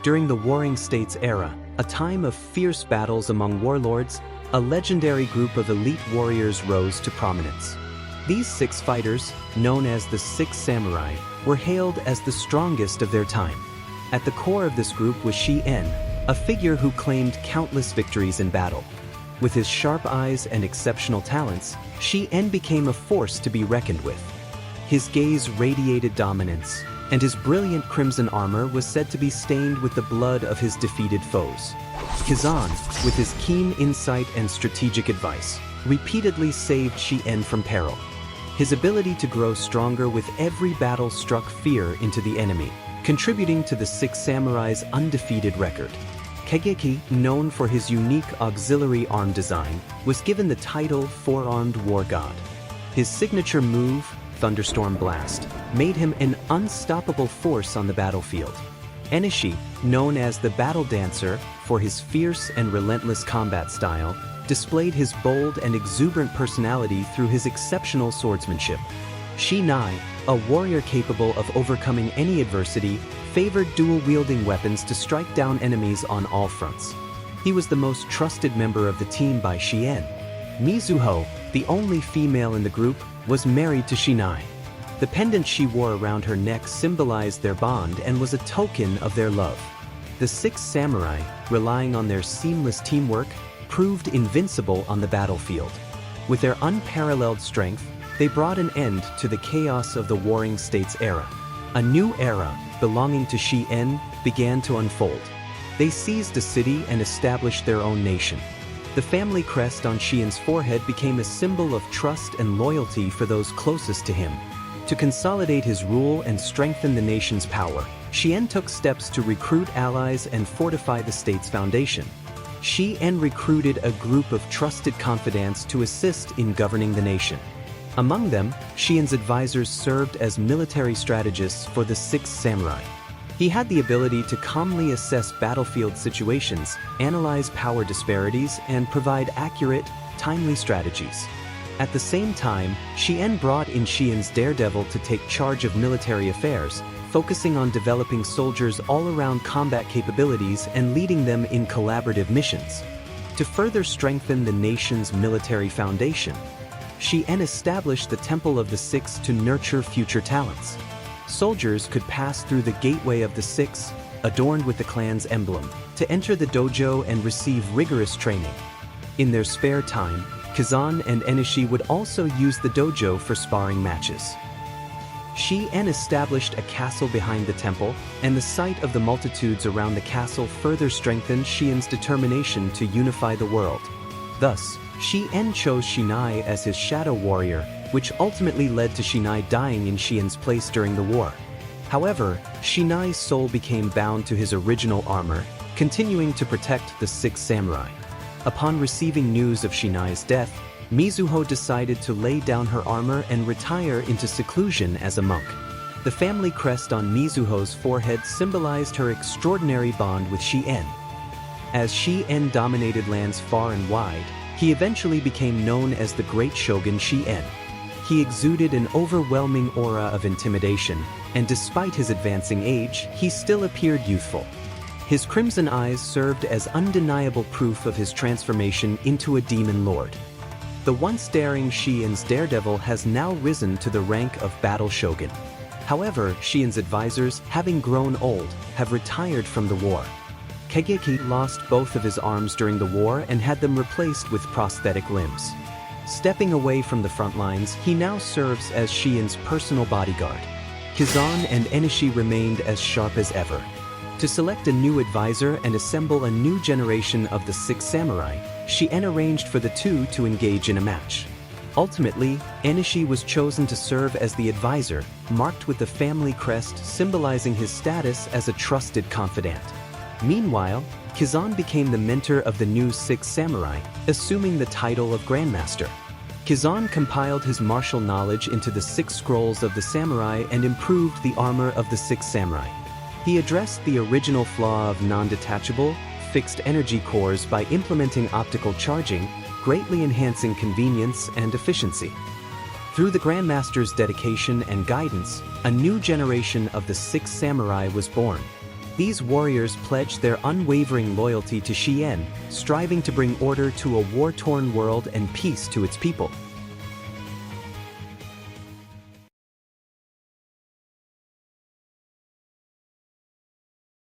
During the Warring States era, a time of fierce battles among warlords, a legendary group of elite warriors rose to prominence. These 6 fighters, known as the 6 Samurai, were hailed as the strongest of their time. At the core of this group was Shien, a figure who claimed countless victories in battle. With his sharp eyes and exceptional talents, Shien became a force to be reckoned with. His gaze radiated dominance, and his brilliant crimson armor was said to be stained with the blood of his defeated foes. Kazan, with his keen insight and strategic advice, repeatedly saved Shien from peril. His ability to grow stronger with every battle struck fear into the enemy, contributing to the 6 Samurai's undefeated record. Kageki, known for his unique auxiliary arm design, was given the title Four-Armed War God. His signature move, Thunderstorm Blast, made him an unstoppable force on the battlefield. Enishi, known as the Battle Dancer for his fierce and relentless combat style, displayed his bold and exuberant personality through his exceptional swordsmanship. Shinai, a warrior capable of overcoming any adversity, favored dual-wielding weapons to strike down enemies on all fronts. He was the most trusted member of the team by Shien. Mizuho, the only female in the group, was married to Shinai. The pendant she wore around her neck symbolized their bond and was a token of their love. The 6 Samurai, relying on their seamless teamwork, proved invincible on the battlefield. With their unparalleled strength, they brought an end to the chaos of the Warring States era. A new era, belonging to Shien, began to unfold. They seized a city and established their own nation. The family crest on Shien's forehead became a symbol of trust and loyalty for those closest to him. To consolidate his rule and strengthen the nation's power, Shien took steps to recruit allies and fortify the state's foundation. Shien recruited a group of trusted confidants to assist in governing the nation. Among them, Shien's advisors served as military strategists for the 6 Samurai. He had the ability to calmly assess battlefield situations, analyze power disparities, and provide accurate, timely strategies. At the same time, Shien brought in Shien's daredevil to take charge of military affairs, focusing on developing soldiers' all-around combat capabilities and leading them in collaborative missions. To further strengthen the nation's military foundation, Shien established the Temple of the 6 to nurture future talents. Soldiers could pass through the Gateway of the 6, adorned with the clan's emblem, to enter the dojo and receive rigorous training. In their spare time, Kazan and Enishi would also use the dojo for sparring matches. Shien established a castle behind the temple, and the sight of the multitudes around the castle further strengthened Shien's determination to unify the world. Thus, Shien chose Shinai as his shadow warrior, which ultimately led to Shinai dying in Shien's place during the war. However, Shinai's soul became bound to his original armor, continuing to protect the 6 Samurai. Upon receiving news of Shinai's death, Mizuho decided to lay down her armor and retire into seclusion as a monk. The family crest on Mizuho's forehead symbolized her extraordinary bond with Shien. As Shien dominated lands far and wide, he eventually became known as the Great Shogun Shien. He exuded an overwhelming aura of intimidation, and despite his advancing age, he still appeared youthful. His crimson eyes served as undeniable proof of his transformation into a demon lord. The once daring Shien's daredevil has now risen to the rank of battle shogun. However, Shien's advisors, having grown old, have retired from the war. Kageki lost both of his arms during the war and had them replaced with prosthetic limbs. Stepping away from the front lines, he now serves as Shien's personal bodyguard. Kazan and Enishi remained as sharp as ever. To select a new advisor and assemble a new generation of the 6 Samurai, Shien arranged for the two to engage in a match. Ultimately, Enishi was chosen to serve as the advisor, marked with the family crest symbolizing his status as a trusted confidant. Meanwhile, Kazan became the mentor of the new 6 Samurai, assuming the title of Grandmaster. Kazan compiled his martial knowledge into the 6 scrolls of the samurai and improved the armor of the 6 samurai. He addressed the original flaw of non-detachable, fixed energy cores by implementing optical charging, greatly enhancing convenience and efficiency. Through the Grandmaster's dedication and guidance, a new generation of the 6 samurai was born. These warriors pledged their unwavering loyalty to Shien, striving to bring order to a war-torn world and peace to its people.